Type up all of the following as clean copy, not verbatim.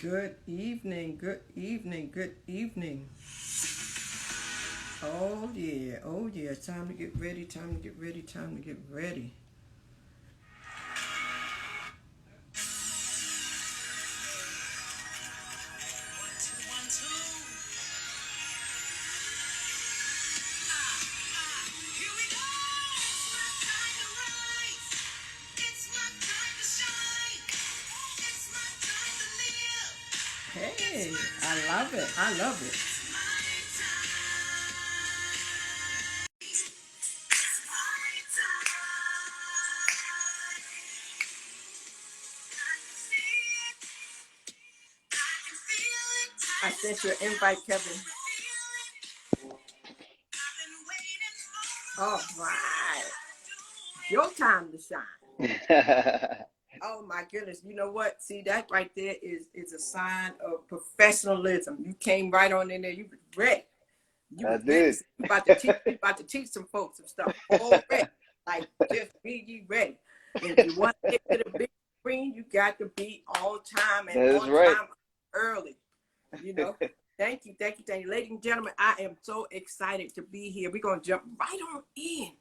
Good evening, good evening, good evening. Oh yeah, it's time to get ready, time to get ready, time to get ready. Hey, I love it, I love it. I sent you an invite, Kevin. All right, your time to shine. Oh my goodness, you know what? See, that right there is a sign of professionalism. You came right on in there, you was ready. You I was ready. did. You about to teach some folks some stuff already. Like just be you ready. And if you want to get to the big screen, you got to be on time and That is on right. time early. You know. Thank you, thank you, thank you. Ladies and gentlemen, I am so excited to be here. We're gonna jump right on in.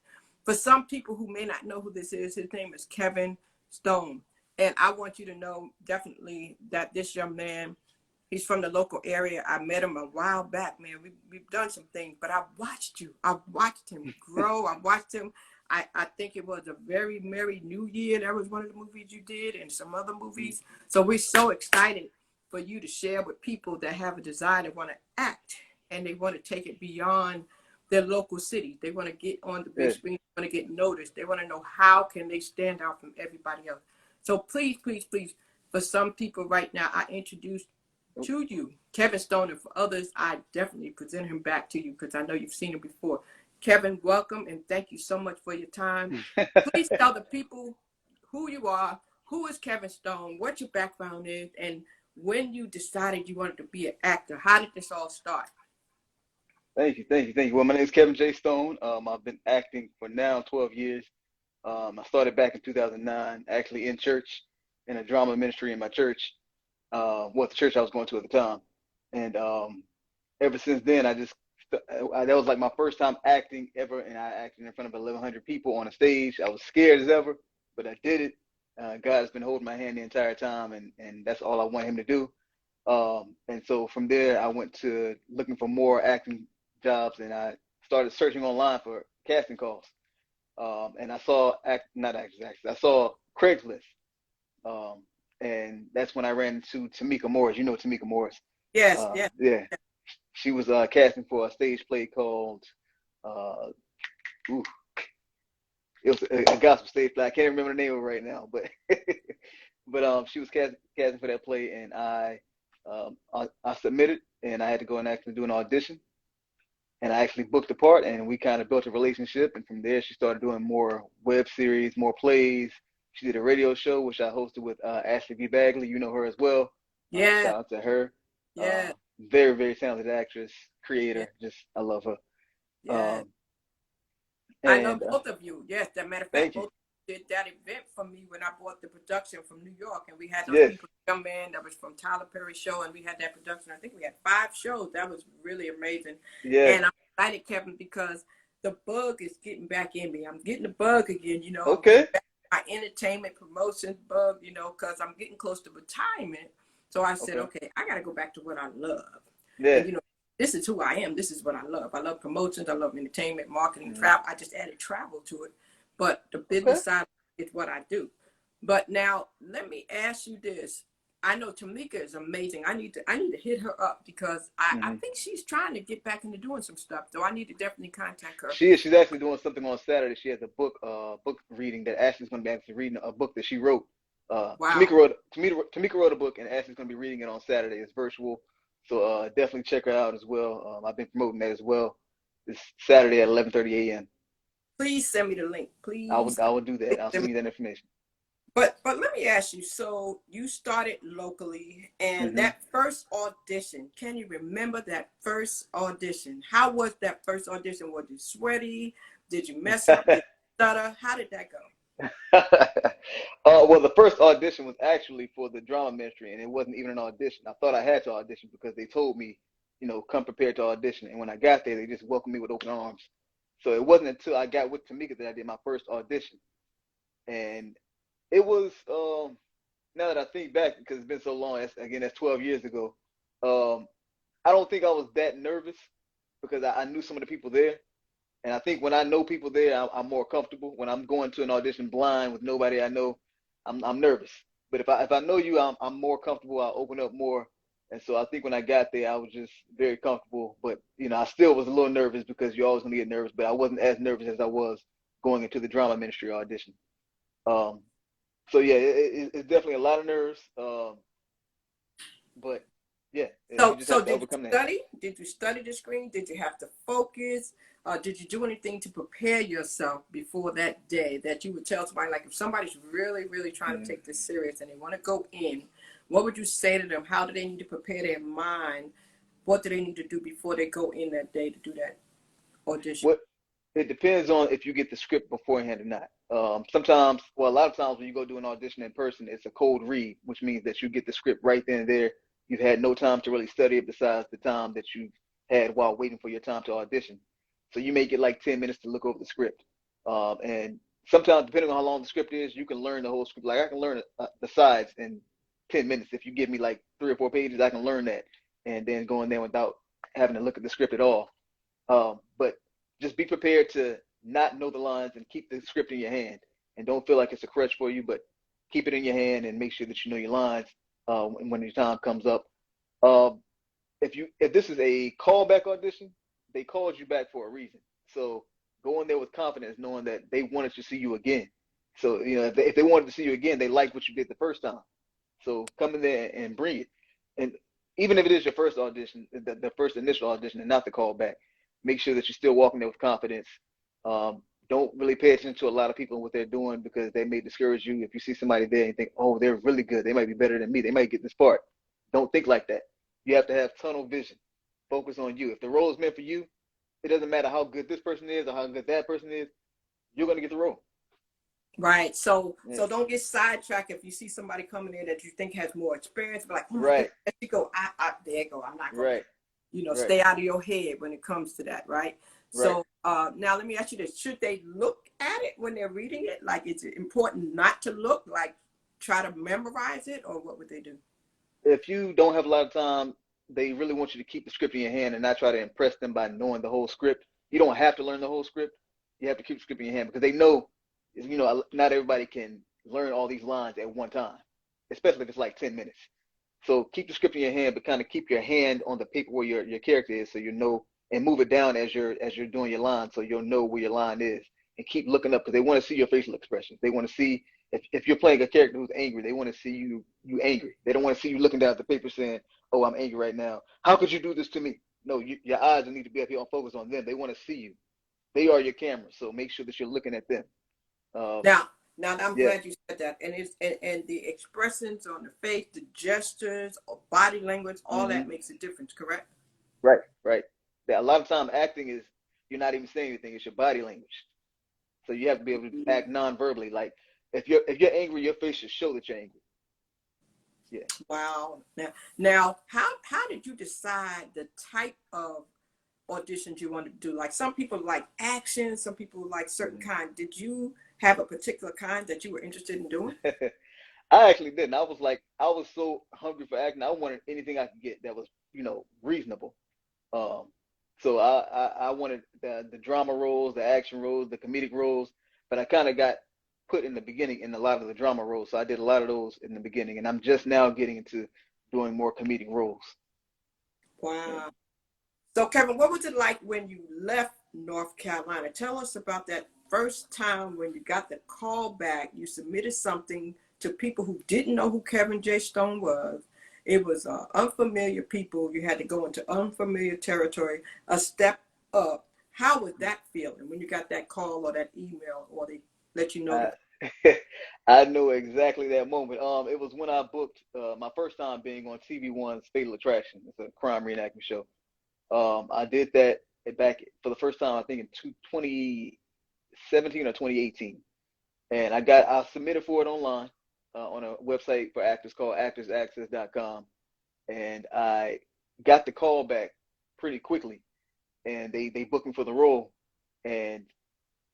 For some people who may not know who this is, his name is Kevin Stone. And I want you to know definitely that this young man, he's from the local area. I met him a while back, man. We've done some things, but I watched you. I watched him grow. I watched him. I think it was a very Merry New Year. That was one of the movies you did and some other movies. So we're so excited for you to share with people that have a desire, to want to act, and they want to take it beyond their local city. They want to get on the big Yeah. screen. They want to get noticed. They want to know how can they stand out from everybody else. So please, please, please, for some people right now, I introduce to you Kevin Stone, and for others, I definitely present him back to you because I know you've seen him before. Kevin, welcome, and thank you so much for your time. Please tell the people who you are, who is Kevin Stone, what your background is, and when you decided you wanted to be an actor. How did this all start? Thank you, thank you, thank you. Well, my name is Kevin J. Stone. I've been acting for now 12 years. I started back in 2009, actually in church, in a drama ministry in my church, the church I was going to at the time. And ever since then, that was like my first time acting ever, and I acted in front of 1,100 people on a stage. I was scared as ever, but I did it. God's been holding my hand the entire time, and that's all I want him to do. And so from there, I went to looking for more acting jobs, and I started searching online for casting calls. And I saw not actors, actually. I saw Craigslist, um, and that's when I ran into Tamika Morris. You know Tamika Morris. Yes, yes. Yeah, she was casting for a stage play called uh, ooh, it was a gospel stage play. I can't remember the name of it right now, but she was casting for that play, and I submitted, and I had to go and actually do an audition, and I actually booked the part, and we kind of built a relationship, and from there she started doing more web series, more plays. She did a radio show which I hosted with Ashley B. Bagley. You know her as well. Yeah, Shout out to her. yeah, Very, very talented actress, yeah, creator. Just I love her. yeah. Um, I know and both of you. Yes, as a matter of fact, thank you. both of you did that event for me when I bought the production from New York, and we had those Yes. people come in that was from Tyler Perry's show, and we had that production. I think we had 5 shows. That was really amazing, Yes. and I'm excited, Kevin, because the bug is getting back in me. I'm getting the bug again. I'm getting Okay. back my entertainment promotions bug. Because I'm getting close to retirement. So I said, Okay. okay, I got to go back to what I love, Yeah. and this is who I am. This is what I love. I love promotions. I love entertainment, marketing, Mhm. travel. I just added travel to it. But the Okay. business side is what I do. But now let me ask you this. I know Tamika is amazing. I need to hit her up because I Hmm. think she's trying to get back into doing some stuff. So I need to definitely contact her. She is. She's actually doing something on Saturday. She has a book reading that Ashley's going to be actually reading a book that she wrote. Wow. Tamika wrote a book, and Ashley's going to be reading it on Saturday. It's virtual, so definitely check her out as well. I've been promoting that as well. This Saturday at 11:30 a.m. Please send me the link. I will Please. I will do Please that. I'll send send me. you that information. But let me ask you, so you started locally and Hmm. that first audition, can you remember that first audition? How was that first audition? Was it sweaty? Did you mess up? Did you stutter? How did that go? Well, the first audition was actually for the drama ministry, and it wasn't even an audition. I thought I had to audition because they told me, come prepared to audition. And when I got there, they just welcomed me with open arms. So it wasn't until I got with Tamika that I did my first audition. And it was, now that I think back, because it's been so long, that's 12 years ago. Um, I don't think I was that nervous because I knew some of the people there. And I think when I know people there, I'm more comfortable. When I'm going to an audition blind with nobody I know, I'm nervous. But if I know you, I'm more comfortable. I'll open up more. And so I think when I got there, I was just very comfortable. But I still was a little nervous because you're always gonna get nervous. But I wasn't as nervous as I was going into the drama ministry audition. Um, so yeah, it's definitely a lot of nerves. But yeah, you just So have to did you overcome that. study? Did you study the screen? Did you have to focus? Did you do anything to prepare yourself before that day that you would tell somebody, like if somebody's really, really trying to take this serious and they want to go in, what would you say to them? How do they need to prepare their mind? What do they need to do before they go in that day to do that audition? What It depends on if you get the script beforehand or not. Sometimes, well, a lot of times when you go do an audition in person, it's a cold read, which means that you get the script right then and there. You've had no time to really study it besides the time that you had while waiting for your time to audition. So you may get like 10 minutes to look over the script. And sometimes, depending on how long the script is, you can learn the whole script. Like I can learn the sides in 10 minutes. If you give me like 3 or 4 pages, I can learn that and then go in there without having to look at the script at all. But just be prepared to not know the lines and keep the script in your hand and don't feel like it's a crutch for you, but keep it in your hand and make sure that you know your lines when your time comes up. Um, if this is a callback audition, they called you back for a reason. So go in there with confidence, knowing that they wanted to see you again. So if they wanted to see you again, they liked what you did the first time. So come in there and bring it. And even if it is your first audition, the first initial audition, and not the callback, make sure that you're still walking there with confidence. Don't really pay attention to a lot of people and what they're doing because they may discourage you. If you see somebody there and you think, oh, they're really good, they might be better than me, they might get this part. Don't think like that. You have to have tunnel vision. Focus on you. If the role is meant for you, it doesn't matter how good this person is or how good that person is, you're going to get the role. Right. So Yeah. so don't get sidetracked if you see somebody coming in that you think has more experience. Be like, oh my Right. God, there you go. There you go. I'm not going Right. to, Right. stay out of your head when it comes to that. Right. Right. So now let me ask you this. Should they look at it when they're reading it? Like, is it important not to look, like try to memorize it, or what would they do? If you don't have a lot of time, they really want you to keep the script in your hand and not try to impress them by knowing the whole script. You don't have to learn the whole script. You have to keep the script in your hand because they know, not everybody can learn all these lines at one time, especially if it's like 10 minutes. So keep the script in your hand, but kind of keep your hand on the paper where your character is, so and move it down as you're doing your line, so you'll know where your line is, and keep looking up because they want to see your facial expressions. They want to see if you're playing a character who's angry, they want to see you angry. They don't want to see you looking down at the paper saying, "Oh, I'm angry right now. How could you do this to me?" No, your eyes need to be up here on focus on them. They want to see you. They are your camera, so make sure that you're looking at them. Now I'm Yeah. glad you said that. And and the expressions on the face, the gestures, or body language, all that makes a difference, correct? Right. Right. Yeah, a lot of time acting is you're not even saying anything. It's your body language. So you have to be able to act non-verbally. Like if you're angry, your face should show that you're angry. Yeah. Wow. Now, how did you decide the type of auditions you wanted to do? Like some people like action, some people like certain kind. Did you have a particular kind that you were interested in doing? I actually didn't. I was so hungry for acting. I wanted anything I could get that was, reasonable. Um, so I wanted the drama roles, the action roles, the comedic roles, but I kind of got put in the beginning in a lot of the drama roles. So I did a lot of those in the beginning, and I'm just now getting into doing more comedic roles. Yeah. Wow. So Kevin, what was it like when you left North Carolina? Tell us about that first time when you got the call back. You submitted something to people who didn't know who Kevin J. Stone was. It was unfamiliar people. You had to go into unfamiliar territory, a step up. How was that feeling when you got that call or that email, or they let you know? I know exactly that moment. It was when I booked my first time being on TV1's Fatal Attraction. It's a crime reenactment show. I did that back for the first time, I think in 2017 or 2018. And I submitted for it online on a website for actors called actorsaccess.com, and I got the call back pretty quickly, and they booked me for the role, and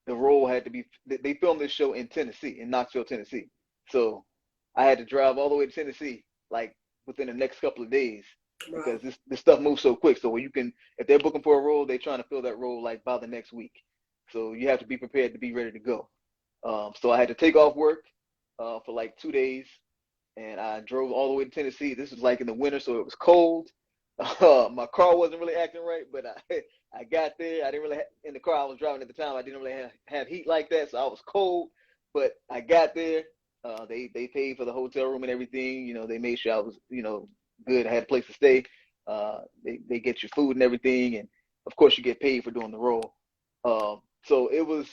the role had to be they filmed this show in Tennessee, in Knoxville, Tennessee. So I had to drive all the way to Tennessee like within the next couple of days Wow. because this stuff moves so quick. So when you can, if they're booking for a role, they're trying to fill that role like by the next week. So you have to be prepared to be ready to go. So I had to take off work for like 2 days, and I drove all the way to Tennessee. This was like in the winter, so it was cold. My car wasn't really acting right, but I got there. I didn't really in the car I was driving at the time. I didn't really have heat like that, so I was cold. But I got there. They paid for the hotel room and everything. You know, they made sure I was good. I had a place to stay. They get you food and everything, and of course you get paid for doing the role. So it was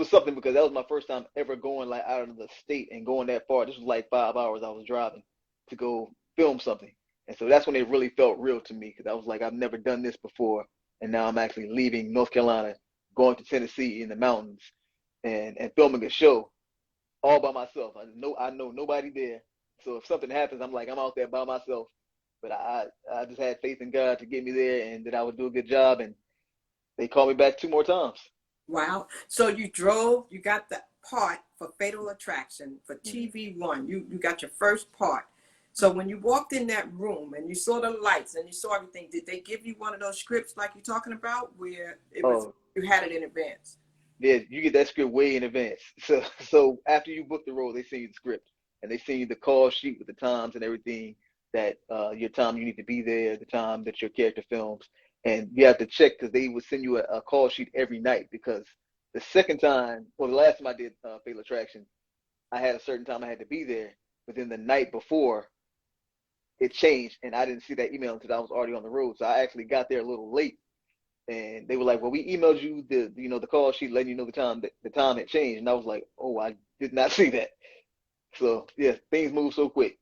something because that was my first time ever going like out of the state and going that far. This was like 5 hours I was driving to go film something. And so that's when it really felt real to me because I was like, I've never done this before. And now I'm actually leaving North Carolina, going to Tennessee in the mountains and filming a show all by myself. I know nobody there. So if something happens, I'm like, I'm out there by myself. But I just had faith in God to get me there and that I would do a good job. And they called me back 2 more times. Wow. So you drove, you got the part for Fatal Attraction for Mm-hmm. TV1. You got your first part. So when you walked in that room and you saw the lights and you saw everything, did they give you one of those scripts like you're talking about where it was Oh, you had it in advance? yeah, you get that script way in advance. So after you book the role, they send you the script and they send you the call sheet with the times and everything that your time you need to be there, the time that your character films, and you have to check because they would send you a call sheet every night because the second time, well, the last time I did Fatal Attraction, I had a certain time I had to be there, but then the night before it changed and I didn't see that email until I was already on the road, so I actually got there a little late and they were like, "Well, we emailed you the call sheet letting you know the time had changed." And I was like, "Oh, I did not see that." So yeah, things move so quick.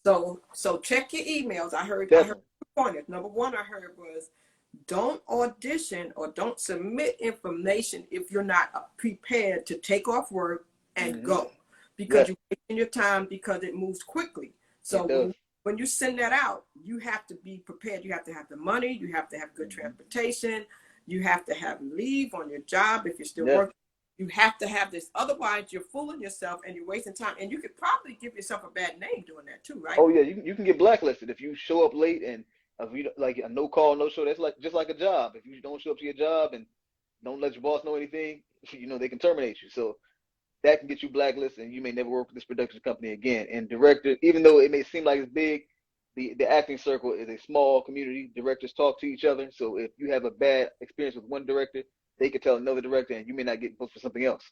So check your emails. I heard Definitely. 2 pointers. Number one I heard was don't audition or don't submit information if you're not prepared to take off work and Hmm. go because Yes, you're wasting your time because it moves quickly. So it does. when you send that out, you have to be prepared. You have to have the money. You have to have good Hmm. transportation. You have to have leave on your job if you're still Yes. working. You have to have this. Otherwise, you're fooling yourself and you're wasting time. And you could probably give yourself a bad name doing that too, right? Oh yeah, you can get blacklisted if you show up late and if you like a no call, no show. That's like just like a job. If you don't show up to your job and don't let your boss know anything, they can terminate you. So that can get you blacklisted and you may never work with this production company again. And director, even though it may seem like it's big, the acting circle is a small community. Directors talk to each other. So if you have a bad experience with one director, they could tell another director and you may not get booked for something else.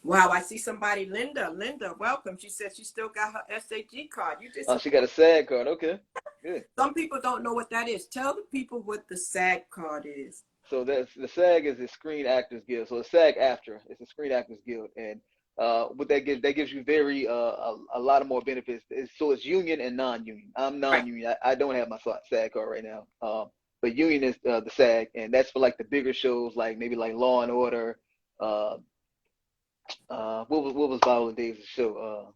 Wow, I see somebody, Linda. Linda, welcome. She said she still got her SAG card. You did Oh, she got a SAG card. Okay, good. some people don't know what that is. Tell the people what the SAG card is. So that's the SAG is the Screen Actors Guild. So the SAG after it's the Screen Actors Guild, and what that gives you very a lot of more benefits. So it's union and non-union. I'm Right. non-union. I don't have my SAG card right now. But union is the SAG, and that's for like the bigger shows, like maybe like Law and Order. Uh, what was Viola Davis' show?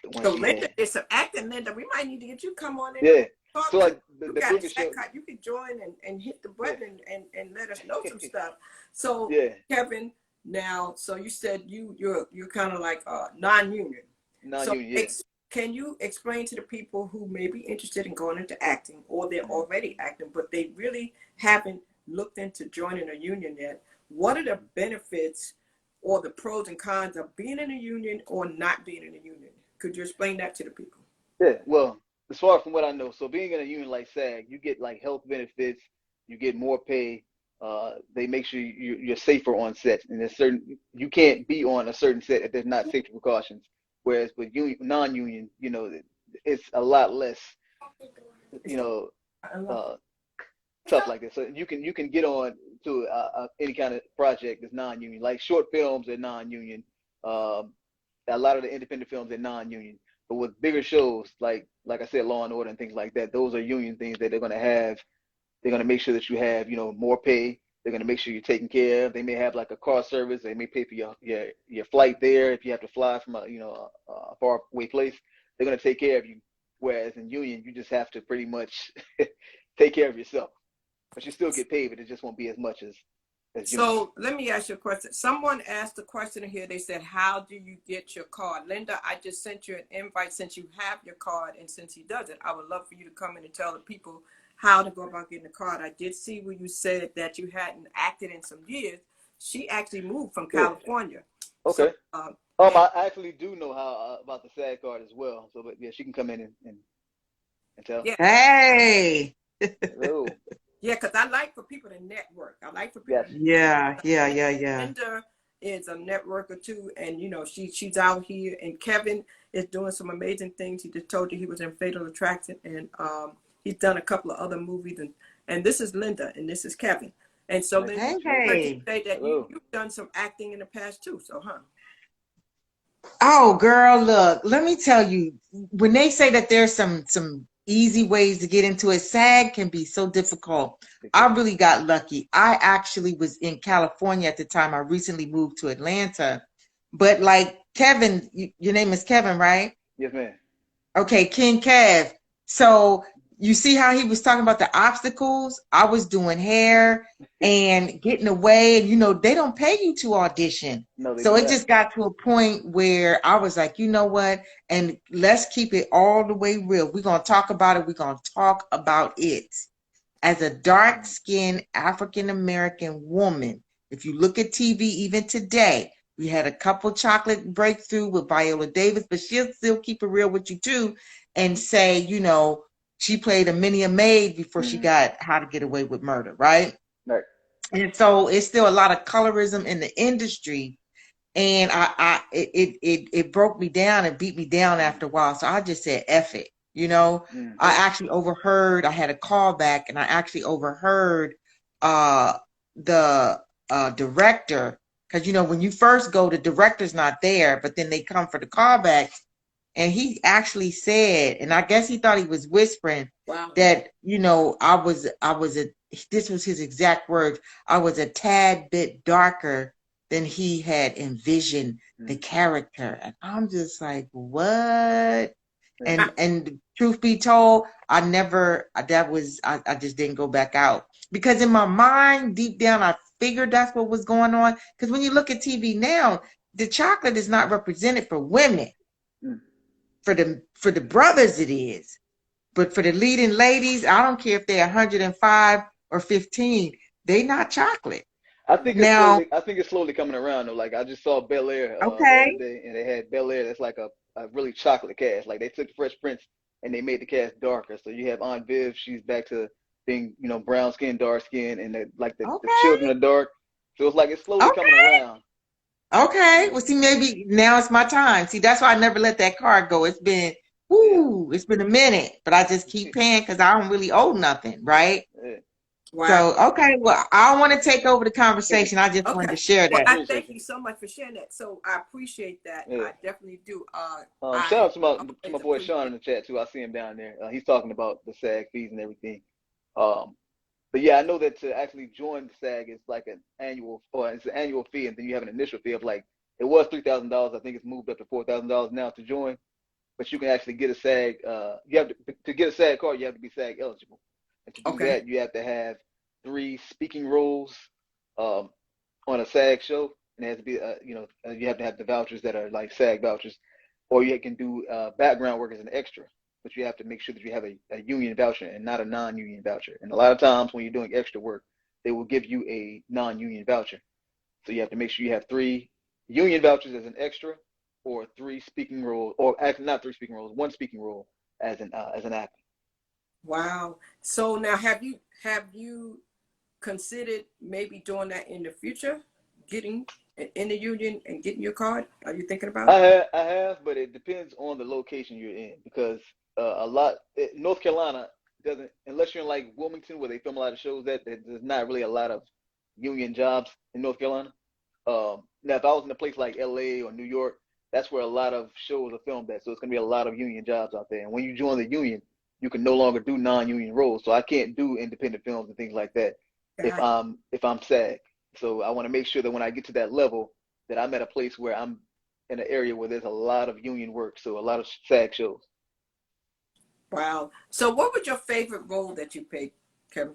The one So she Linda had. is some acting, Linda. We might need to get you come on in and Yeah. talk So because like you the got a bigger SAG show. card. You can join and hit the Yeah. button and let us know some stuff. So Yeah. Kevin, now so you said you're kind of like non-union. So Non-union. Yeah. can you explain to the people who may be interested in going into acting or they're Mhm. already acting, but they really haven't looked into joining a union yet? What are the benefits or the pros and cons of being in a union or not being in a union? Could you explain that to the people? Yeah, well, as far from what I know, so being in a union like SAG, you get like health benefits, you get more pay. They make sure you're safer on sets, and there's certain you can't be on a certain set if there's not safety precautions. Whereas with union, non-union, it's a lot less, you know, uh, stuff like this. So you can get on to any kind of project that's non-union, like short films are non-union. Um, a lot of the independent films are non-union, but with bigger shows like I said, Law and Order and things like that, those are union things that they're going to have. They're going to make sure that you have more pay. They're going to make sure you're taken care of. They may have like a car service. They may pay for your flight there if you have to fly from a far away place. They're going to take care of you. Whereas in union, you just have to pretty much take care of yourself, but you still get paid, but it just won't be as much as union. So let me ask you a question. Someone asked a question here. They said, how do you get your card? Linda, I just sent you an invite since you have your card, and since he doesn't, I would love for you to come in and tell the people how to go about getting a card. I did see where you said that you hadn't acted in some years. She actually moved from California. Okay. So, I actually do know how about the SAG card as well. So, but yeah, she can come in and tell. Yeah. Hey. Hello. Yeah, because I like for people to network. I like for people. Yeah. Linda is a networker too, and you know she's out here. And Kevin is doing some amazing things. He just told you he was in Fatal Attraction, and he's done a couple of other movies. And this is Linda, and this is Kevin. And so then you say that you've done some acting in the past too. So, Oh, girl, look, let me tell you, when they say that there's some easy ways to get into it, SAG can be so difficult. I really got lucky. I actually was in California at the time. I recently moved to Atlanta. But like Kevin, your name is Kevin, right? Yes, ma'am. Okay, King Kev. So you see how he was talking about the obstacles? I was doing hair and getting away, and you know, they don't pay you to audition. No, so it just got to a point where I was like, you know what? And let's keep it all the way real. We're going to talk about it. We're going to talk about it. As a dark-skinned African-American woman, if you look at TV even today, we had a couple chocolate breakthrough with Viola Davis, but she'll still keep it real with you too and say, you know, she played a mini maid before she got How to Get Away with Murder, right? Right. And so it's still a lot of colorism in the industry. And it broke me down and beat me down after a while. So I just said, F it. You know, I actually overheard, I had a call back and I actually overheard the director, because, you know, when you first go, the director's not there, but then they come for the callback. And he actually said, and I guess he thought he was whispering, that, you know, this was his exact words, I was a tad bit darker than he had envisioned the character. And I'm just like, what? And truth be told, I just didn't go back out. Because in my mind, deep down, I figured that's what was going on. Because when you look at TV now, the chocolate is not represented for women. For the brothers it is. But for the leading ladies, I don't care if they're 105 or 15, they not chocolate. I think it's slowly coming around though. Like I just saw Bel Air the other day, and they had Bel Air that's like a really chocolate cast. Like they took the Fresh Prince and they made the cast darker. So you have Aunt Viv, she's back to being, you know, brown skin, dark skin, and the children are dark. So it's like it's slowly coming around. Okay. Well, see, maybe now it's my time. See, that's why I never let that card go. It's been a minute, but I just keep paying because I don't really owe nothing, right? Yeah. Wow. So, okay, well, I don't want to take over the conversation. I just wanted to share that. Well, I thank you so much for sharing that. So I appreciate that. Yeah. I definitely do. Shout out to my boy Sean in the chat too. I see him down there. He's talking about the SAG fees and everything. But yeah, I know that to actually join the SAG is like an annual fee, and then you have an initial fee of like, it was $3,000. I think it's moved up to $4,000 now to join. But you can actually get a SAG. You have to get a SAG card. You have to be SAG eligible, and to do that, you have to have 3 speaking roles on a SAG show, and it has to be you have to have the vouchers that are like SAG vouchers, or you can do background work as an extra. But you have to make sure that you have a union voucher and not a non-union voucher. And a lot of times when you're doing extra work, they will give you a non-union voucher. So you have to make sure you have 3 union vouchers as an extra, or 3 speaking roles, or actually not 3 speaking roles, 1 speaking role as an actor. Wow. So now have you considered maybe doing that in the future, getting in the union and getting your card? Are you thinking about it? I have, but it depends on the location you're in, because North Carolina doesn't, unless you're in like Wilmington where they film a lot of shows, that there's not really a lot of union jobs in North Carolina. Now if I was in a place like LA or New York, that's where a lot of shows are filmed at, so it's gonna be a lot of union jobs out there. And when you join the union, you can no longer do non-union roles. So I can't do independent films and things like that if I'm SAG. So I want to make sure that when I get to that level, that I'm at a place where I'm in an area where there's a lot of union work, so a lot of SAG shows. Wow. So what was your favorite role that you played, Kevin?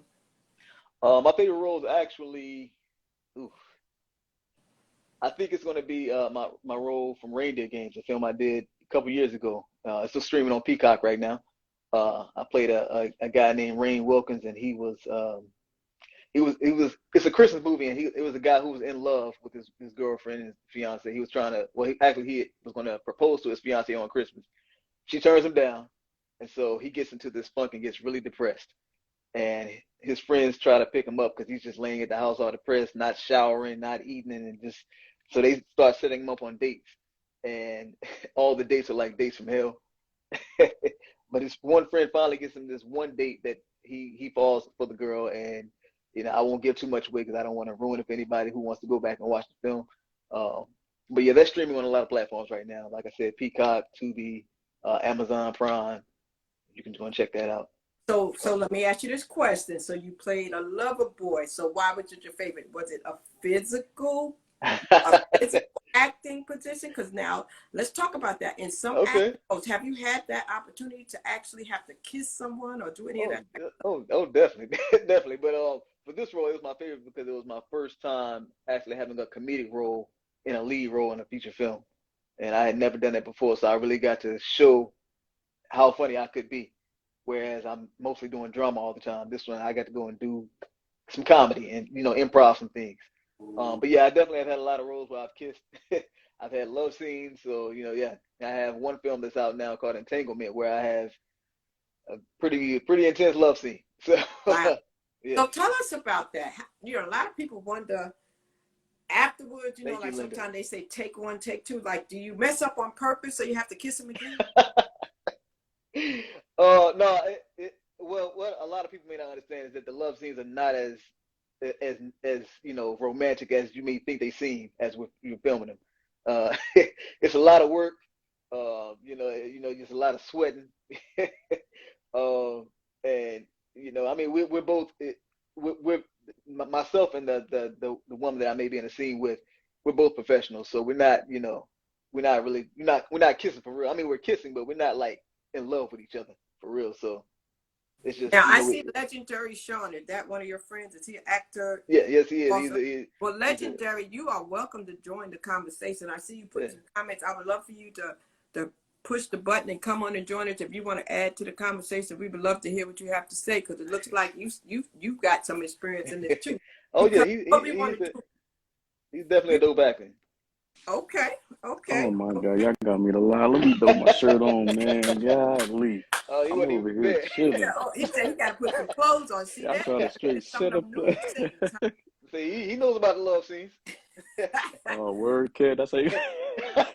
My favorite role is actually, oof, I think it's going to be my role from Reindeer Games, a film I did a couple years ago. It's still streaming on Peacock right now. I played a guy named Rainn Wilkins, and he was it's a Christmas movie, and it was a guy who was in love with his girlfriend and his fiance. He was trying to, well, he was going to propose to his fiance on Christmas. She turns him down, and so he gets into this funk and gets really depressed. And his friends try to pick him up because he's just laying at the house all depressed, not showering, not eating, and just so they start setting him up on dates. And all the dates are like dates from hell. But his one friend finally gets him this one date that he falls for the girl, and I won't give too much away because I don't want to ruin it for anybody who wants to go back and watch the film. But yeah, that's streaming on a lot of platforms right now. Like I said, Peacock, Tubi, Amazon Prime. You can go and check that out. So let me ask you this question. So you played a lover boy. So why was it your favorite? Was it a physical acting position? Because now let's talk about that. In some acting roles, have you had that opportunity to actually have to kiss someone or do any of that? Oh, definitely, definitely. But for this role, it was my favorite because it was my first time actually having a comedic role in a lead role in a feature film, and I had never done that before. So I really got to show how funny I could be. Whereas I'm mostly doing drama all the time. This one I got to go and do some comedy and improv some things. But yeah, I definitely have had a lot of roles where I've kissed. I've had love scenes. So yeah, I have one film that's out now called Entanglement where I have a pretty intense love scene. So wow. Yeah. So tell us about that. A lot of people wonder afterwards. Like sometimes they say take one, take two. Like, do you mess up on purpose so you have to kiss them again? No. Well, what a lot of people may not understand is that the love scenes are not as romantic as you may think they seem as you're filming them. It's a lot of work. Just a lot of sweating. And I mean, we're both we're myself and the woman that I may be in a scene with. We're both professionals, so we're not we're not kissing for real. I mean, we're kissing, but we're not like in love with each other for real. So it's just now I see legendary Sean. Is that one of your friends? Is he an actor? Yes, he is. Well, legendary, you are welcome to join the conversation. I see you put some comments. I would love for you to push the button and come on and join us. If you want to add to the conversation, we would love to hear what you have to say because it looks like you've got some experience in this too. Oh yeah, he's definitely a dope actor. Okay. Oh my God, y'all got me to lie. Let me throw my shirt on, man. Golly. Oh, he I'm over here chilling. He said he got to put some clothes on. See, I try to straight set up. See, he knows about the love scenes. Oh, word, kid. That's how you. Now,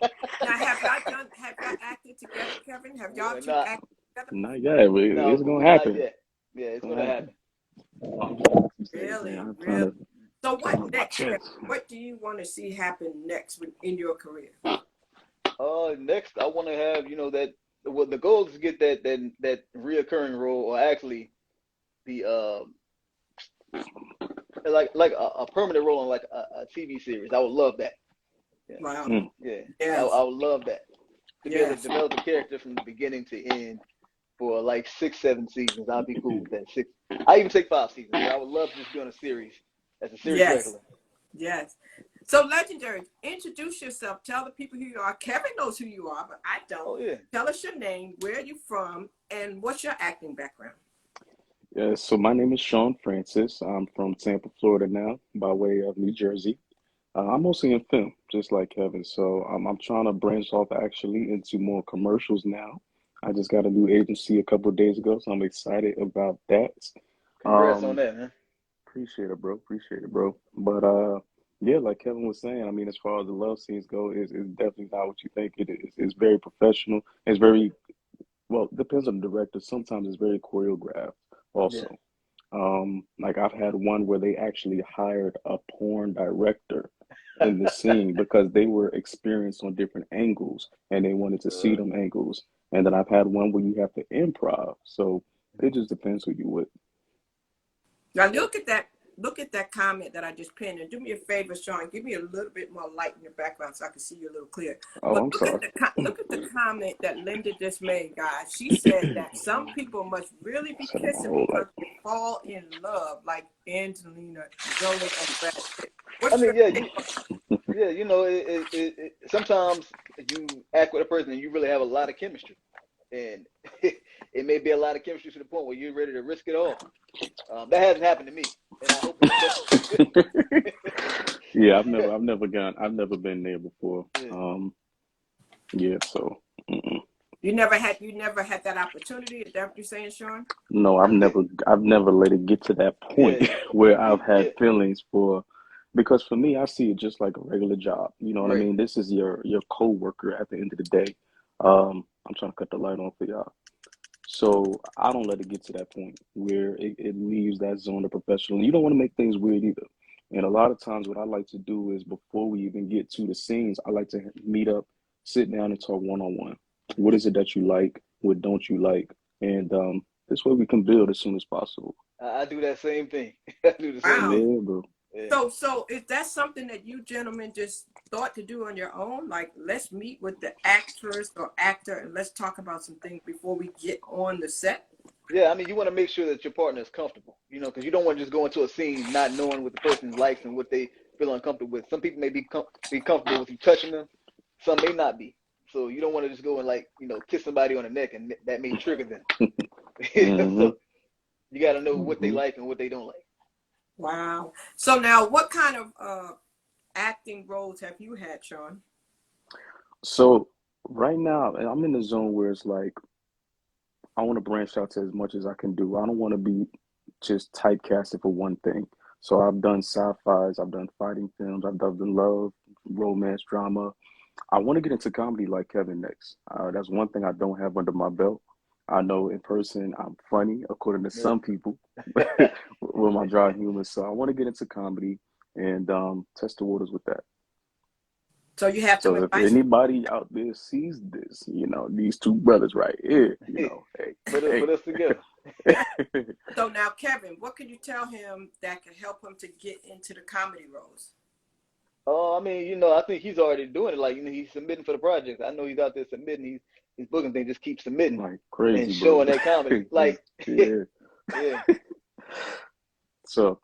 have y'all acted together, Kevin? Have y'all two acted together? Not yet, but it's gonna happen. Yeah, it's gonna happen. Really? So what next? What do you want to see happen next in your career? Next, I want to have the goal is to get that reoccurring role, or actually the like a permanent role on like a TV series. I would love that. Yeah. Wow. Yeah. Yes. I would love that to be able to develop a character from the beginning to end for like 6-7 seasons. I'd be cool with that. I even take 5 seasons. I would love to just be on a series as a series regular. Yes. So, legendary, introduce yourself. Tell the people who you are. Kevin knows who you are, but I don't. Oh, yeah. Tell us your name, where are you from, and what's your acting background? Yeah, so my name is Sean Francis. I'm from Tampa, Florida now, by way of New Jersey. I'm mostly in film, just like Kevin. So I'm trying to branch off actually into more commercials now. I just got a new agency a couple of days ago, so I'm excited about that. Congrats on that, man. Appreciate it, bro. But yeah, like Kevin was saying, I mean, as far as the love scenes go, it's definitely not what you think it is. It's very professional. It's very, well, it depends on the director. Sometimes it's very choreographed also. Like I've had one where they actually hired a porn director in the scene because they were experienced on different angles and they wanted to see them angles. And then I've had one where you have to improv. So it just depends who you with. Now look at that. look at that comment that I just pinned, and do me a favor, Sean, give me a little bit more light in the background so I can see you a little clear. Oh, But I'm sorry. look at the comment that Linda just made, guys. She said that some people must really be Set my kissing whole because life. they fall in love, like Angelina Jolie and Brad Pitt. I What's mean, your yeah, take? yeah, you know, sometimes you act with a person and you really have a lot of chemistry, and it may be a lot of chemistry to the point where you're ready to risk it all. That hasn't happened to me, and I hope it doesn't. Yeah, I've never been there before. Yeah. Yeah, so You never had that opportunity. Is that what you're saying, Sean? no, I've never let it get to that point Yeah, where I've had yeah, feelings for, because for me, I see it just like a regular job. You know what I right. mean? This is your co-worker at the end of the day. I'm trying to cut the light on for y'all. So I don't let it get to that point where it leaves that zone of professional. You don't want to make things weird either. And a lot of times what I like to do is before we even get to the scenes, I like to meet up, sit down and talk one-on-one. What is it that you like? What don't you like? And this way we can build as soon as possible. I do that same thing. I do the same Wow. thing. Yeah, bro. Yeah. So is that something that you gentlemen just thought to do on your own? Like, let's meet with the actress or actor and let's talk about some things before we get on the set? Yeah, I mean, you want to make sure that your partner is comfortable, you know, because you don't want to just go into a scene not knowing what the person likes and what they feel uncomfortable with. Some people may be comfortable with you touching them, some may not be. So you don't want to just go and, like, you know, kiss somebody on the neck and that may trigger them. Mm-hmm. So you got to know what they Mm-hmm. like and what they don't like. Wow. So now, what kind of acting roles have you had, Sean? So right now, I'm in the zone where it's like I want to branch out to as much as I can do. I don't want to be just typecasted for one thing. So I've done sci-fis, I've done fighting films, I've done love, romance, drama. I want to get into comedy like Kevin next. That's one thing I don't have under my belt. I know in person I'm funny, according to some people, with my dry humor. So I want to get into comedy and test the waters with that. So you have some So if advice. anybody out there sees this, you know, these two brothers right here, you know, hey, Put us together. So now, Kevin, what could you tell him that could help him to get into the comedy roles? Oh, I mean, you know, I think he's already doing it. Like, you know, he's submitting for the project. I know he's out there submitting. He's booking things. Just keep submitting like and crazy, showing bro. that comedy. Like, Yeah. yeah. So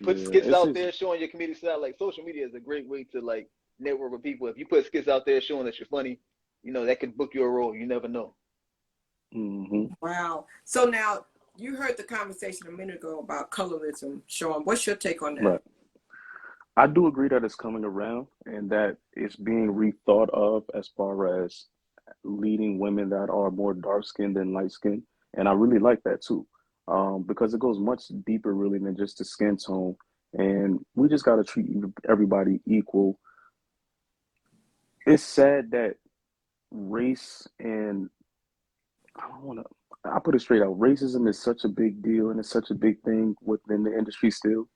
Put yeah, skits it's out just there showing your comedic side. Like, social media is a great way to, like, network with people. If you put skits out there showing that you're funny, you know, that could book you a role. You never know. mhm. Wow. So now, you heard the conversation a minute ago about colorism, Sean. What's your take on that? Right. I do agree that it's coming around and that it's being rethought of as far as leading women that are more dark skinned than light skinned. And I really like that too. Because it goes much deeper really than just the skin tone. And we just gotta treat everybody equal. It's sad that race and I don't wanna I put it straight out, racism is such a big deal and it's such a big thing within the industry still.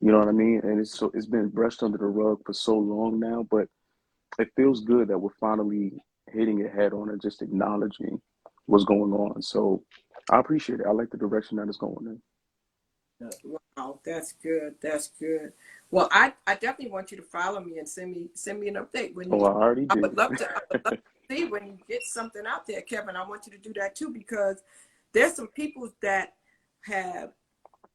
You know what I mean? And it's been brushed under the rug for so long now, but it feels good that we're finally hitting it head on and just acknowledging what's going on. So I appreciate it. I like the direction that it's going in. Wow, that's good. That's good. Well, I definitely want you to follow me and send me an update when you Oh, I get. already I did. would love to see when you get something out there, Kevin. I want you to do that too, because there's some people that have,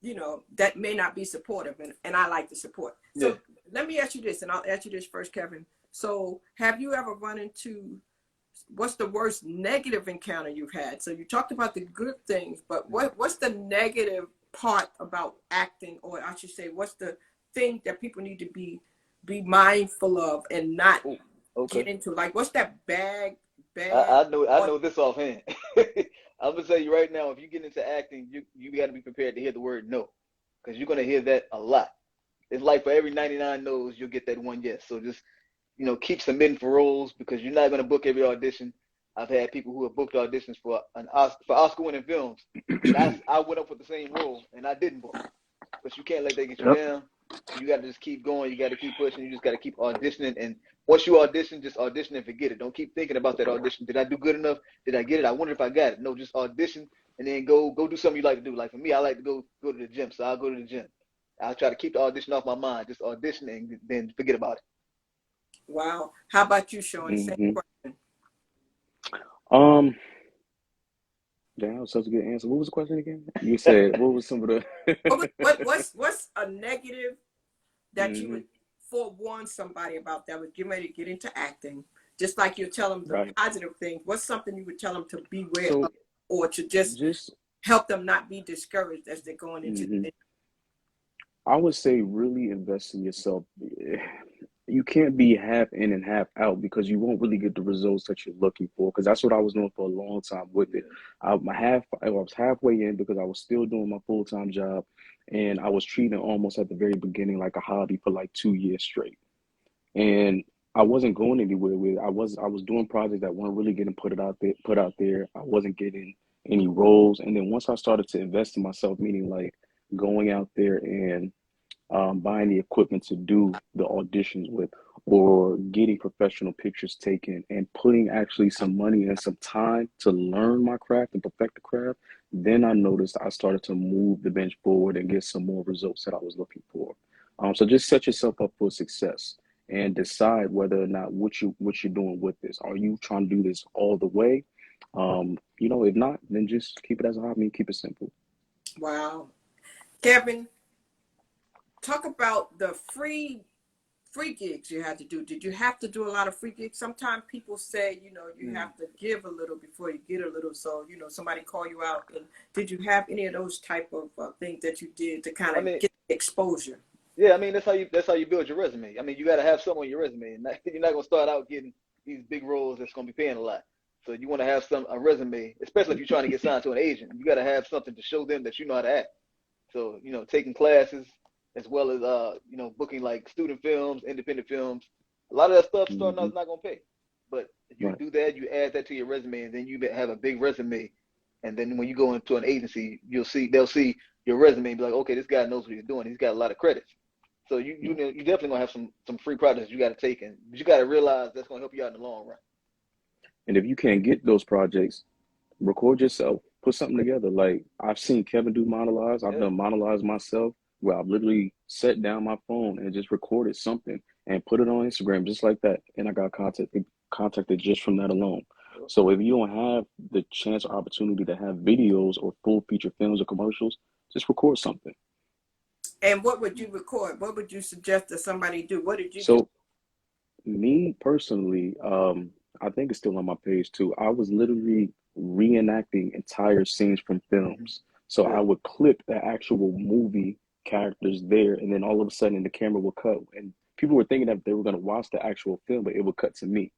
you know, that may not be supportive, and I like to support. So Yeah. let me ask you this, and I'll ask you this first, Kevin. So have you ever run into, what's the worst negative encounter you've had? So you talked about the good things, but what's the negative part about acting, or I should say, what's the thing that people need to be mindful of and not Okay. get into? Like, what's that bad? I know this offhand. I'm gonna tell you right now, if you get into acting, you got to be prepared to hear the word no, because you're gonna hear that a lot. It's like for every 99 no's, you'll get that one yes. So just, you know, keep submitting for roles because you're not gonna book every audition. I've had people who have booked auditions for Oscar-winning films that I went up with the same role and I didn't book. But you can't let that get you down. You got to just keep going. You got to keep pushing. You just got to keep auditioning. And once you audition, just audition and forget it. Don't keep thinking about that audition. Did I do good enough? Did I get it? I wonder if I got it. No, just audition and then go do something you like to do. Like for me, I like to go to the gym, so I'll go to the gym. I'll try to keep the audition off my mind, just auditioning, then forget about it. Wow. How about you, Sean? Same Mm-hmm. question. Damn, that was such a good answer. What was the question again? You said what was some of the What's a negative that you mm-hmm. would forewarn somebody about that would get ready to get into acting? Just like you tell them the Right. positive things. What's something you would tell them to beware So of, or to just help them not be discouraged as they're going into mm-hmm. the I would say really invest in yourself. You can't be half in and half out because you won't really get the results that you're looking for. Because that's what I was doing for a long time with it. I was halfway in because I was still doing my full-time job, and I was treating it almost at the very beginning like a hobby for like 2 years straight. And I wasn't going anywhere with it. I was doing projects that weren't really getting put out there. I wasn't getting any roles. And then once I started to invest in myself, meaning like going out there and buying the equipment to do the auditions with, or getting professional pictures taken, and putting actually some money and some time to learn my craft and perfect the craft, then I noticed I started to move the bench forward and get some more results that I was looking for. So just set yourself up for success and decide whether or not what you're doing with this. Are you trying to do this all the way? If not, then just keep it as a hobby and keep it simple. Wow. Kevin, talk about the free gigs you had to do. Did you have to do a lot of free gigs? Sometimes people say, you have to give a little before you get a little. So, somebody call you out. And did you have any of those type of things that you did to kind of get exposure? Yeah, I mean, that's how you build your resume. I mean, you got to have something on your resume, and you're not gonna start out getting these big roles that's gonna be paying a lot. So you want to have a resume, especially if you're trying to get signed to an agent. You got to have something to show them that you know how to act. So taking classes, as well as booking like student films, independent films. A lot of that stuff starting out is not gonna pay, but if you do that, you add that to your resume, and then you have a big resume. And then when you go into an agency, they'll see your resume and be like, okay, this guy knows what he's doing. He's got a lot of credits. So you definitely gonna have some free projects you got to take, but you got to realize that's gonna help you out in the long run. And if you can't get those projects, record yourself, put something together. Like I've seen Kevin do monologues. I've done monologues myself where I've literally set down my phone and just recorded something and put it on Instagram just like that. And I got contacted just from that alone. So if you don't have the chance or opportunity to have videos or full feature films or commercials, just record something. And what would you record? What would you suggest that somebody do? What did you do? So me personally, I think it's still on my page too. I was literally reenacting entire scenes from films. So I would clip the actual movie characters there, and then all of a sudden the camera would cut, and people were thinking that they were going to watch the actual film, but it would cut to me.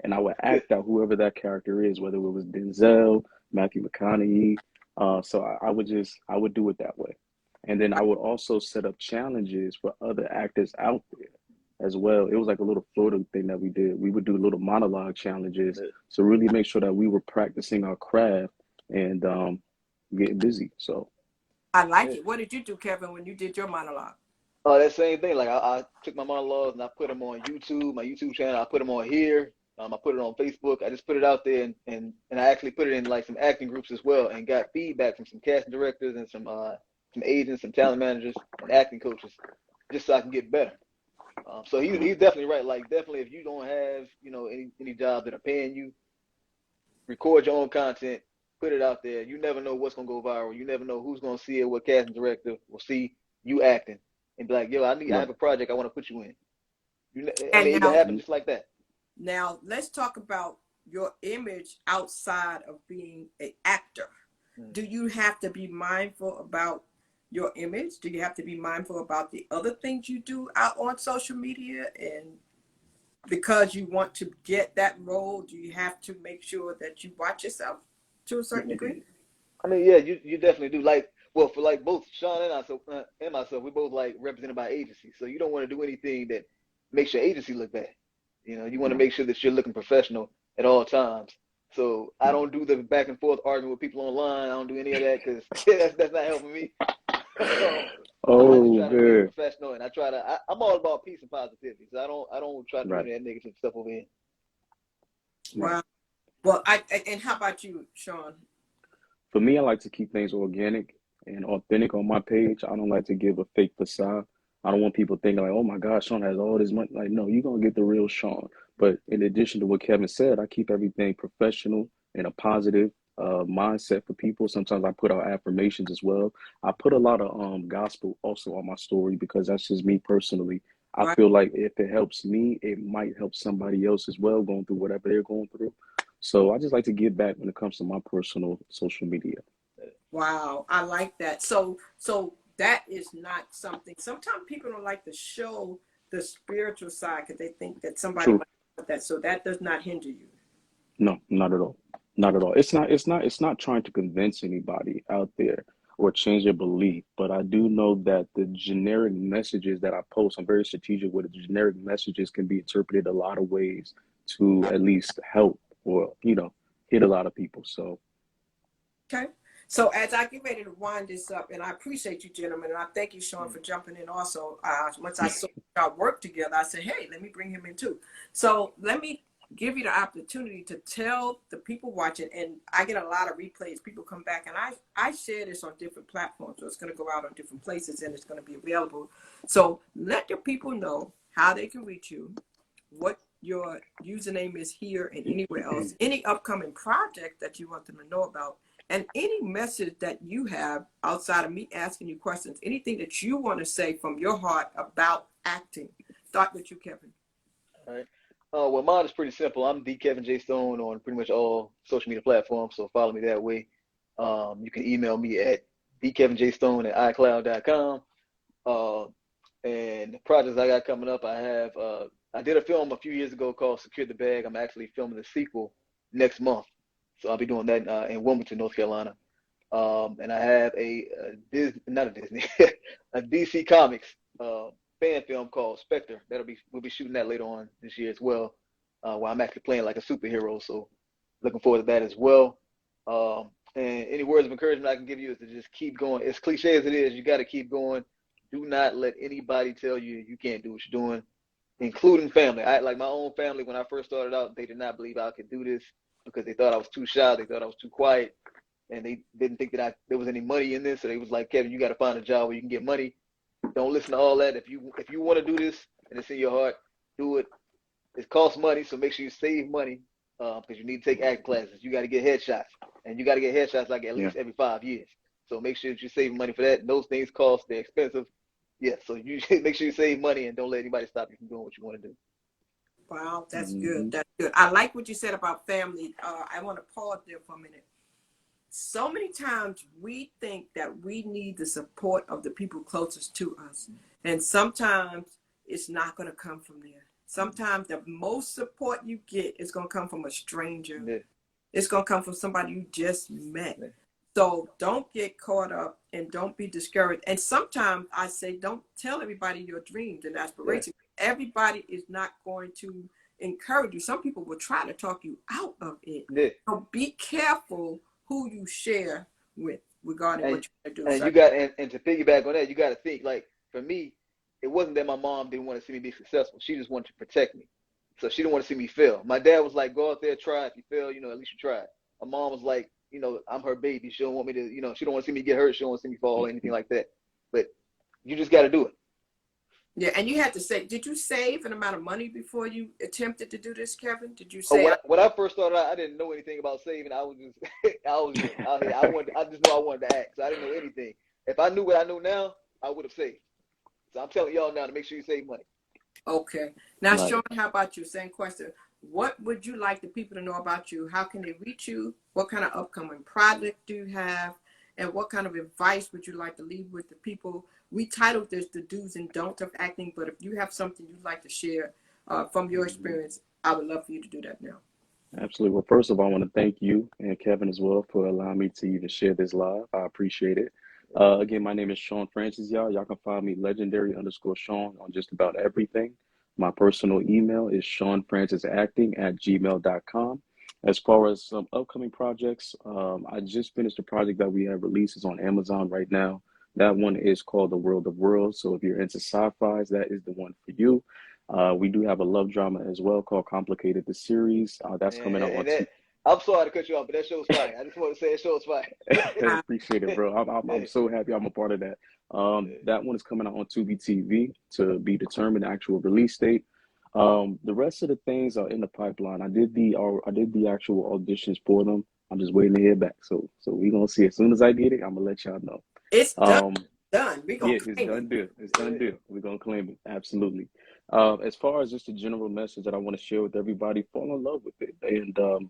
And I would act out whoever that character is, whether it was Denzel, Matthew McConaughey. So I would do it that way. And then I would also set up challenges for other actors out there as well. It was like a little Florida thing that we did. We would do little monologue challenges to really make sure that we were practicing our craft and getting busy. So I like it. What did you do, Kevin, when you did your monologue? Oh, that same thing. Like I took my monologues and I put them on YouTube, my YouTube channel. I put them on here. I put it on Facebook. I just put it out there, and I actually put it in like some acting groups as well, and got feedback from some casting directors and some agents, some talent managers, and acting coaches, just so I can get better. So he's definitely right. Like definitely, if you don't have any jobs that are paying you, record your own content, put it out there. You never know what's gonna go viral. You never know who's gonna see it. What casting director will see you acting and be like, "Yo, I have a project I want to put you in." It can happen just like that. Now let's talk about your image outside of being an actor. Do you have to be mindful about your image? Do you have to be mindful about the other things you do out on social media? And because you want to get that role, do you have to make sure that you watch yourself to a certain degree? I mean, yeah, you definitely do. Like, well, for like both Sean and myself, we both like represented by agencies. So you don't want to do anything that makes your agency look bad. You want to make sure that you're looking professional at all times. So I don't do the back and forth arguing with people online. I don't do any of that because that's not helping me. I just try to be professional, and I'm all about peace and positivity. So I don't try to do that negative stuff over here. Wow. Well, and how about you, Sean? For me, I like to keep things organic. and authentic on my page. I don't like to give a fake facade. I don't want people thinking like, oh my God, Sean has all this money. Like, no, you're gonna get the real Sean. But in addition to what Kevin said, I keep everything professional and a positive mindset for people. Sometimes I put out affirmations as well. I put a lot of gospel also on my story because that's just me personally. I Right. feel like if it helps me, it might help somebody else as well going through whatever they're going through. So I just like to give back when it comes to my personal social media. Wow, I like that. So that is not something. Sometimes people don't like to show the spiritual side because they think that somebody True. might want that. So that does not hinder you. No, not at all. Not at all. It's not trying to convince anybody out there or change their belief, but I do know that the generic messages that I post, I'm very strategic with it. The generic messages can be interpreted a lot of ways to at least help or, hit a lot of people. So Okay. So as I get ready to wind this up, and I appreciate you, gentlemen, and I thank you, Sean, for jumping in also. Once I saw y'all work together, I said, hey, let me bring him in too. So let me give you the opportunity to tell the people watching, and I get a lot of replays. People come back, and I share this on different platforms, so it's going to go out on different places, and it's going to be available. So let the people know how they can reach you, what your username is here and anywhere else, any upcoming project that you want them to know about, and any message that you have outside of me asking you questions, anything that you want to say from your heart about acting. Start with you, Kevin. All right. Well, mine is pretty simple. I'm the Kevin J. Stone on pretty much all social media platforms, so follow me that way. You can email me at thekevinjstone@icloud.com. Uh, and the projects I got coming up, I did a film a few years ago called Secure the Bag. I'm actually filming the sequel next month. So I'll be doing that in Wilmington, North Carolina. And I have not a Disney, a DC Comics fan film called Spectre. We'll be shooting that later on this year as well, where I'm actually playing like a superhero. So looking forward to that as well. And any words of encouragement I can give you is to just keep going. As cliche as it is, you got to keep going. Do not let anybody tell you you can't do what you're doing, including family. Like my own family, when I first started out, they did not believe I could do this because they thought I was too shy. They thought I was too quiet, and they didn't think that there was any money in this. So they was like, Kevin, you got to find a job where you can get money. Don't listen to all that. If you want to do this and it's in your heart, do it. It costs money, so make sure you save money because you need to take acting classes. You got to get headshots, and you got to get headshots like at least every 5 years. So make sure that you save money for that. And those things cost, they're expensive. Yeah, so you make sure you save money and don't let anybody stop you from doing what you want to do. Wow, that's good. That's good. I like what you said about family. I want to pause there for a minute. So many times we think that we need the support of the people closest to us. And sometimes it's not going to come from there. Sometimes the most support you get is going to come from a stranger. Yeah. It's going to come from somebody you just met. Yeah. So don't get caught up and don't be discouraged. And sometimes I say, don't tell everybody your dreams and aspirations. Yeah. Everybody is not going to encourage you. Some people will try to talk you out of it. Yeah. So be careful who you share with regarding what you're going to do. And you got, and to piggyback on that, you got to think, like, for me, it wasn't that my mom didn't want to see me be successful. She just wanted to protect me. So she didn't want to see me fail. My dad was like, go out there, try. If you fail, at least you tried. My mom was like, I'm her baby. She don't want me to, she don't want to see me get hurt. She don't want to see me fall or anything like that. But you just got to do it. Yeah, and you had to say, did you save an amount of money before you attempted to do this, Kevin? Did you say? When I first started out, I didn't know anything about saving. I was just, out here. I just knew I wanted to act, so I didn't know anything. If I knew what I know now, I would have saved. So I'm telling y'all now to make sure you save money. Okay. Now, Sean, how about you? Same question. What would you like the people to know about you? How can they reach you? What kind of upcoming project do you have? And what kind of advice would you like to leave with the people? We titled this The Do's and Don'ts of Acting, but if you have something you'd like to share from your experience, I would love for you to do that now. Absolutely. Well, first of all, I want to thank you and Kevin as well for allowing me to even share this live. I appreciate it. Again, my name is Sean Francis, y'all. Y'all can find me legendary_Sean on just about everything. My personal email is seanfrancisacting@gmail.com. As far as some upcoming projects, I just finished a project that we have releases on Amazon right now. That one is called The World of Worlds. So if you're into sci-fi, that is the one for you. We do have a love drama as well called Complicated, the series. That's coming out on I'm sorry to cut you off, but that show's fire. I just want to say that show's fire. Appreciate it, bro. I'm so happy I'm a part of that. That one is coming out on Tubi TV to be determined, actual release date. The rest of the things are in the pipeline. I did the actual auditions for them. I'm just waiting to hear back. So we're gonna see. As soon as I get it, I'm gonna let y'all know. It's done. We're gonna It's done deal. It's done deal. We're gonna claim it. Absolutely. As far as just a general message that I want to share with everybody, fall in love with it. And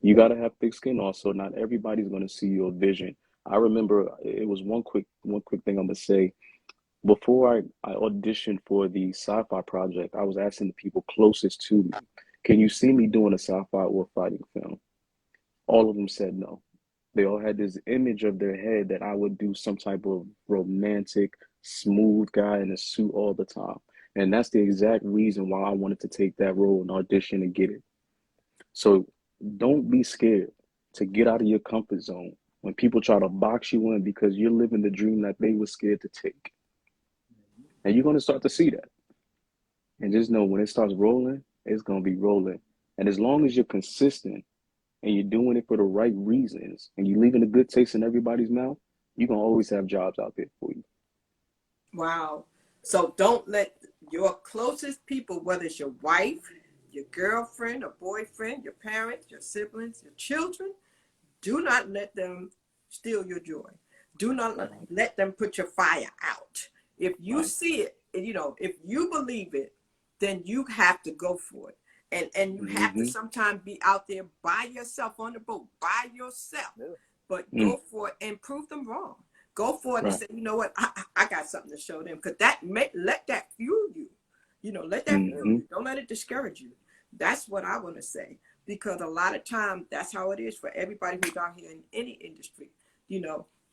you gotta have thick skin also. Not everybody's gonna see your vision. I remember it was one quick thing I'm gonna say. Before I auditioned for the sci-fi project, I was asking the people closest to me, can you see me doing a sci-fi or fighting film? All of them said no. They all had this image of their head that I would do some type of romantic, smooth guy in a suit all the time. And that's the exact reason why I wanted to take that role and audition and get it. So don't be scared to get out of your comfort zone when people try to box you in because you're living the dream that they were scared to take. And you're going to start to see that. And just know when it starts rolling, it's going to be rolling. And as long as you're consistent and you're doing it for the right reasons and you're leaving a good taste in everybody's mouth, you're going to always have jobs out there for you. Wow. So don't let your closest people, whether it's your wife, your girlfriend or boyfriend, your parents, your siblings, your children, do not let them steal your joy. Do not let them put your fire out. If you see it, if you believe it, then you have to go for it. And you have to sometimes be out there by yourself on the boat, by yourself. But go for it and prove them wrong. Go for it and say, you know what, I got something to show them. Because let that fuel you. Let that fuel you. Don't let it discourage you. That's what I want to say. Because a lot of times, that's how it is for everybody who's out here in any industry,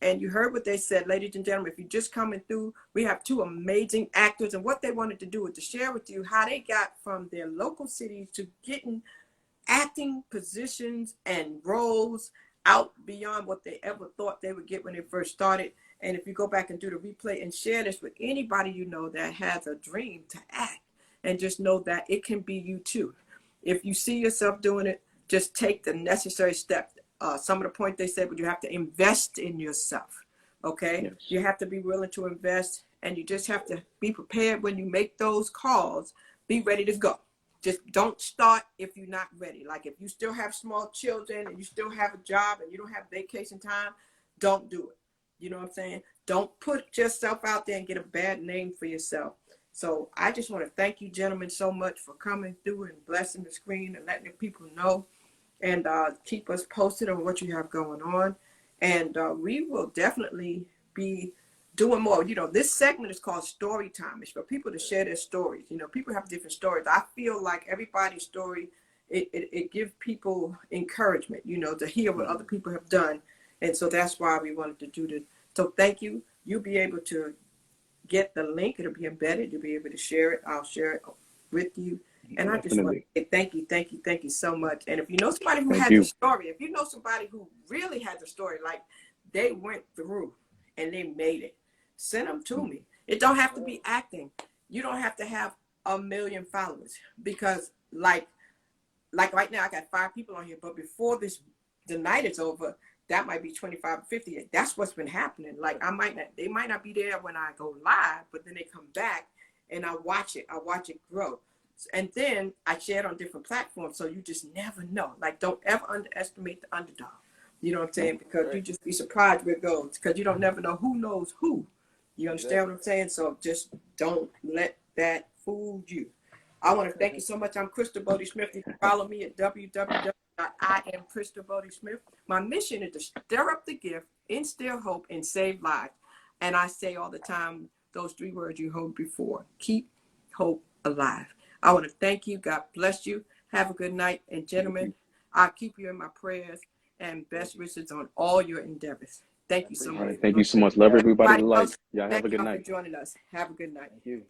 And you heard what they said, ladies and gentlemen, if you're just coming through, we have two amazing actors. And what they wanted to do was to share with you how they got from their local cities to getting acting positions and roles out beyond what they ever thought they would get when they first started. And if you go back and do the replay and share this with anybody that has a dream to act, and just know that it can be you too. If you see yourself doing it, just take the necessary steps. Some of the points they said, but you have to invest in yourself, okay? Yes. You have to be willing to invest, and you just have to be prepared when you make those calls. Be ready to go. Just don't start if you're not ready. Like if you still have small children and you still have a job and you don't have vacation time, don't do it. You know what I'm saying? Don't put yourself out there and get a bad name for yourself. So I just want to thank you, gentlemen, so much for coming through and blessing the screen and letting the people know. And keep us posted on what you have going on. And we will definitely be doing more. This segment is called Story Time. It's for people to share their stories. People have different stories. I feel like everybody's story, it gives people encouragement, to hear what other people have done. And so that's why we wanted to do this. So thank you. You'll be able to get the link. It'll be embedded. You'll be able to share it. I'll share it with you. And I just want to say thank you so much. And if you know somebody who has a story, if you know somebody who really has a story, like they went through and they made it, send them to me. It don't have to be acting. You don't have to have 1 million followers because like right now I got 5 people on here, but before the night is over, that might be 25 or 50. That's what's been happening. Like they might not be there when I go live, but then they come back and I watch it grow. And then I share it on different platforms, so you just never know. Like, don't ever underestimate the underdog. You know what I'm saying? Because you just be surprised where it goes. Because you don't never know who knows who. You understand what I'm saying? So just don't let that fool you. I want to thank you so much. I'm Crystal Bodie Smith. You can follow me at www.IamCrystalBodieSmith. My mission is to stir up the gift, instill hope, and save lives. And I say all the time, those 3 words you heard before. Keep hope alive. I want to thank you. God bless you. Have a good night. And gentlemen, I'll keep you in my prayers and best wishes on all your endeavors. Thank you so much. Thank you so much. Love everybody to life. Y'all have a good night. Thank you for joining us. Have a good night. Thank you.